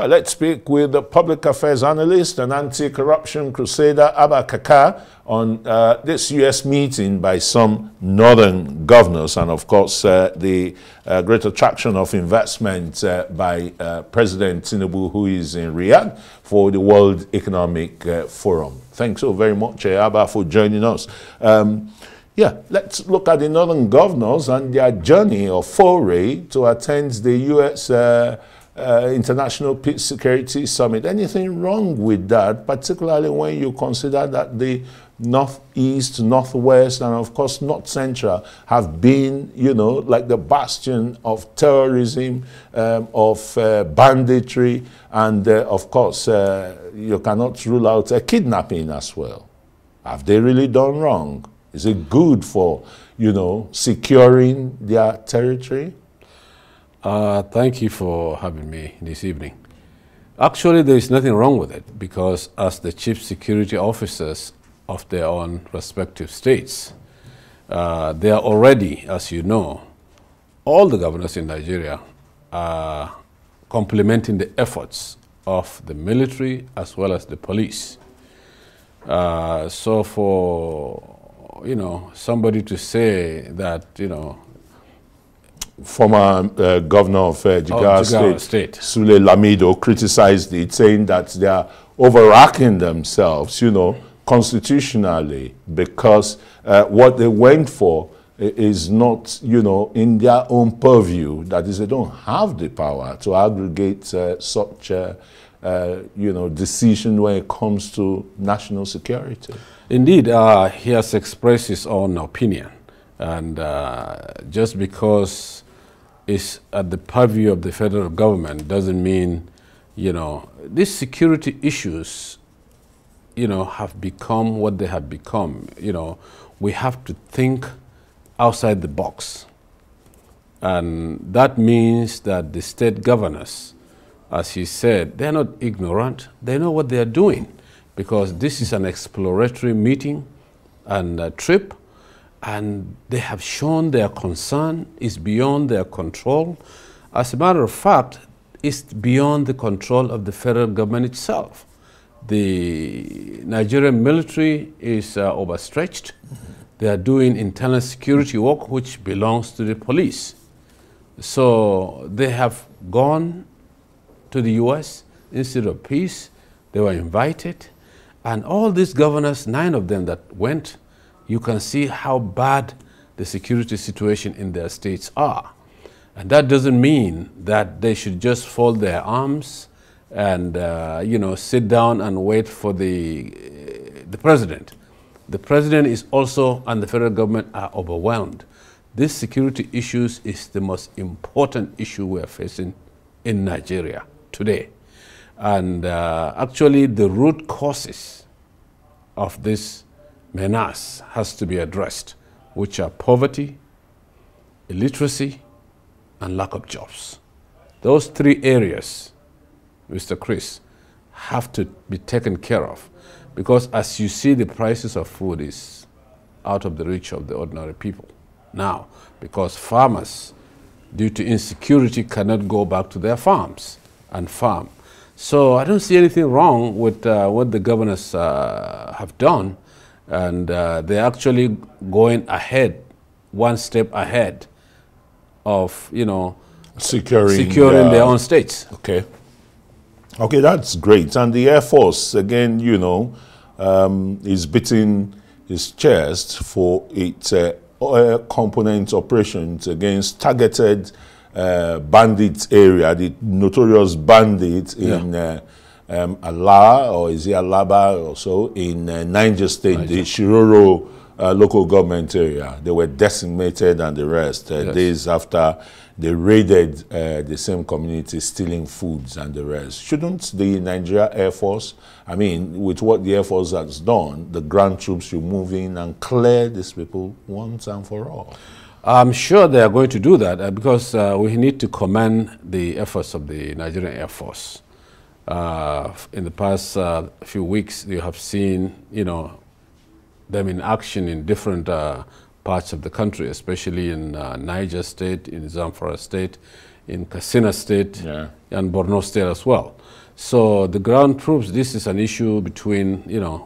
Well, let's speak with the public affairs analyst and anti-corruption crusader Kaka on this U.S. meeting by some northern governors and, of course, the great attraction of investment by President Tinubu, who is in Riyadh for the World Economic Forum. Thanks so very much, Abba, for joining us. Yeah, let's look at the northern governors and their journey or foray to attend the U.S. International Peace Security Summit. Anything wrong with that, particularly when you consider that the Northeast, Northwest, and of course North Central have been, you know, like the bastion of terrorism, of banditry, and of course you cannot rule out a kidnapping as well. Have they really done wrong? Is it good for, you know, securing their territory? Thank you for having me this evening. Actually, there is nothing wrong with it because as the chief security officers of their own respective states, they are already, as you know, all the governors in Nigeria are complementing the efforts of the military as well as the police. So for, you know, somebody to say that, you know, former governor of Jigawa State, Sule Lamido, criticized it, saying that they are overarching themselves, you know, constitutionally, because what they went for is not, you know, in their own purview. That is, they don't have the power to aggregate such, you know, decision when it comes to national security. Indeed, he has expressed his own opinion, and just because it's at the purview of the federal government doesn't mean, you know, these security issues, you know, have become what they have become. You know, we have to think outside the box, and that means that the state governors, as he said, they're not ignorant. They know what they are doing, because this is an exploratory meeting and a trip, and they have shown their concern is beyond their control. As a matter of fact, it's beyond the control of the federal government itself. The Nigerian military is overstretched. They are doing internal security work, which belongs to the police. So they have gone to the U.S. instead of peace. They were invited. And all these governors, 9 of them that went, you can see how bad the security situation in their states are. And that doesn't mean that they should just fold their arms and, you know, sit down and wait for the president. The president is also, and the federal government are overwhelmed. These security issues is the most important issue we are facing in Nigeria today. And actually, the root causes of this menace has to be addressed, which are poverty, illiteracy, and lack of jobs. Those 3 areas, Mr. Chris, have to be taken care of, because as you see, the prices of food is out of the reach of the ordinary people now, because farmers, due to insecurity, cannot go back to their farms and farm. So I don't see anything wrong with what the governors have done, and they're actually going ahead, one step ahead of, you know, securing their own states. Okay. Okay, that's great. And the Air Force, again, you know, is beating his chest for its oil component operations against targeted bandit area, the notorious bandit in Ala, or is it Alaba or so, in Niger State, the Shiroro local government area. They were decimated and the rest days after they raided the same community, stealing foods and the rest. Shouldn't the Nigeria Air Force, I mean, with what the Air Force has done, the ground troops should move in and clear these people once and for all? I'm sure they are going to do that because we need to commend the efforts of the Nigerian Air Force. In the past few weeks, you have seen, you know, them in action in different parts of the country, especially in Niger State, in Zamfara State, in Katsina State, and Borno State as well. So the ground troops, this is an issue between,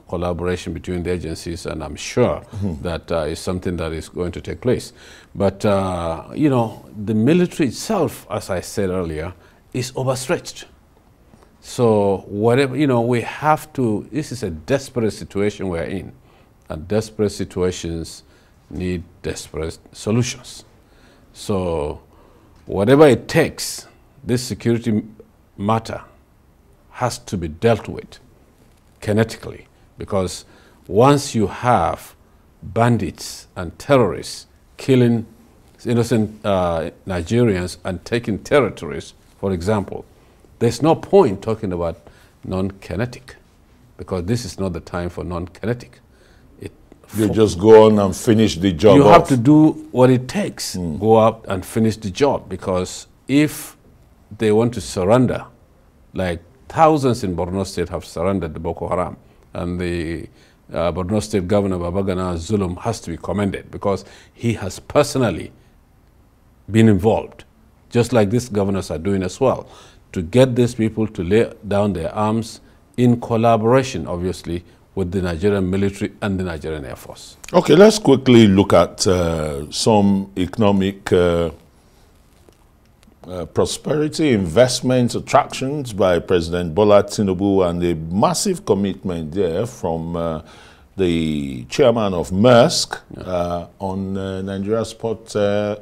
collaboration between the agencies, and I'm sure that is something that is going to take place. But, the military itself, as I said earlier, is overstretched. So whatever, we have to, this is a desperate situation we're in, and desperate situations need desperate solutions. So whatever it takes, this security matter has to be dealt with kinetically, because once you have bandits and terrorists killing innocent Nigerians and taking territories, for example, there's no point talking about non-kinetic, because this is not the time for non-kinetic. You just go on and finish the job. You have to do what it takes. Go out and finish the job, because if they want to surrender, like thousands in Borno State have surrendered to Boko Haram, and the Borno State Governor Babagana Zulum has to be commended, because he has personally been involved, just like these governors are doing as well, to get these people to lay down their arms in collaboration, obviously, with the Nigerian military and the Nigerian Air Force. Okay, let's quickly look at some economic prosperity, investment attractions by President Bola Tinubu, and a massive commitment there from the chairman of Maersk on Nigeria's port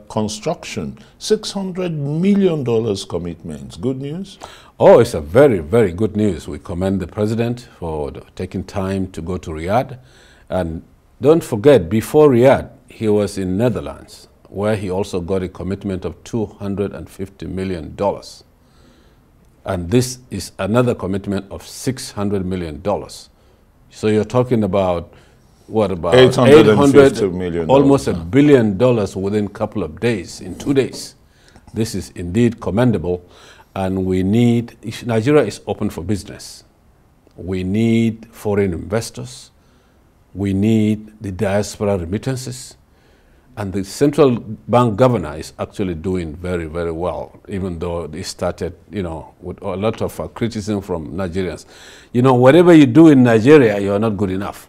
construction. $600 million commitment. Good news? Oh, it's a very, very good news. We commend the president for taking time to go to Riyadh. And don't forget, before Riyadh, he was in Netherlands, where he also got a commitment of $250 million. And this is another commitment of $600 million. So you're talking about, what, about $850 million. Almost $1 billion within a couple of days, in 2 days. This is indeed commendable. And we need, Nigeria is open for business. We need foreign investors. We need the diaspora remittances. And the central bank governor is actually doing very, very well, even though they started, with a lot of criticism from Nigerians. Whatever you do in Nigeria, you are not good enough.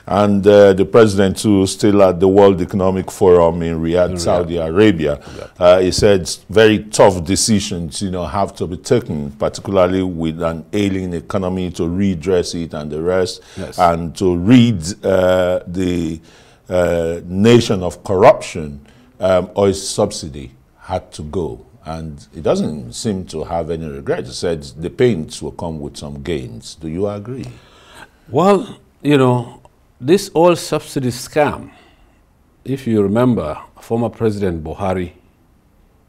And the president, too, still at the World Economic Forum in Riyadh, Saudi Arabia. He said very tough decisions, have to be taken, particularly with an ailing economy, to redress it and the rest, and to rid the nation of corruption. Oil subsidy had to go. And he doesn't seem to have any regret. He said the pains will come with some gains. Do you agree? Well, this oil subsidy scam, if you remember, former President Buhari,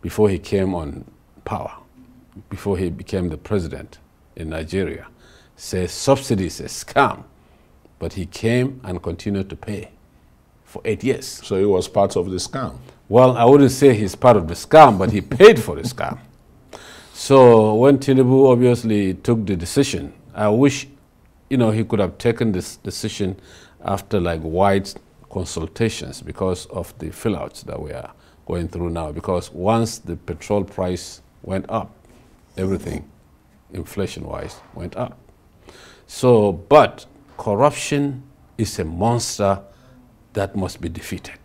before he came on power, before he became the president in Nigeria, says subsidy is a scam, but he came and continued to pay for 8 years. So he was part of the scam? Well, I wouldn't say he's part of the scam, but he paid for the scam. So when Tinubu obviously took the decision, I wish, he could have taken this decision after wide consultations, because of the fill-outs that we are going through now. Because once the petrol price went up, everything, inflation-wise, went up. So, but corruption is a monster that must be defeated.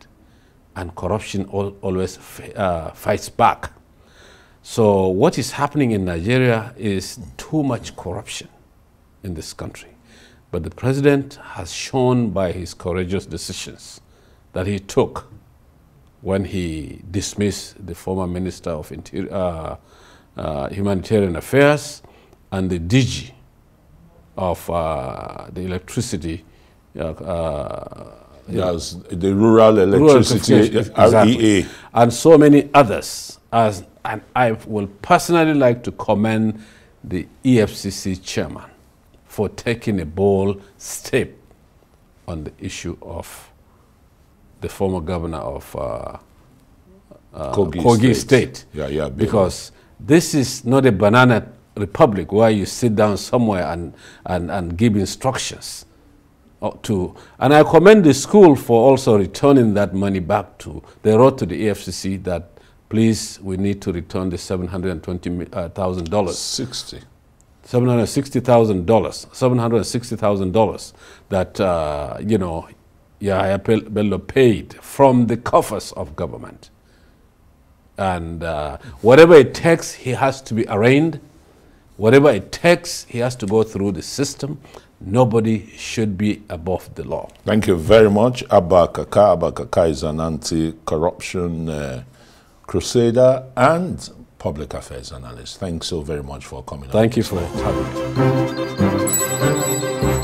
And corruption always fights back. So what is happening in Nigeria is too much corruption in this country. But the president has shown by his courageous decisions that he took when he dismissed the former Minister of Humanitarian Affairs and the DG of the electricity, yes, the Rural Electricity, exactly. REA. And so many others. And I will personally like to commend the EFCC chairman for taking a bold step on the issue of the former governor of Kogi State. Because this is not a banana republic where you sit down somewhere and give instructions. to. And I commend the school for also returning that money back to. They wrote to the EFCC that, please, we need to return the $720,000. 60. $760,000. $760,000 that, you know, Yahya Bello paid from the coffers of government. And whatever it takes, he has to be arraigned. Whatever it takes, he has to go through the system. Nobody should be above the law. Thank you very much, Abba Kaka. Abba Kaka is an anti-corruption crusader and public affairs analyst. Thanks so very much for coming. Thank you for having me.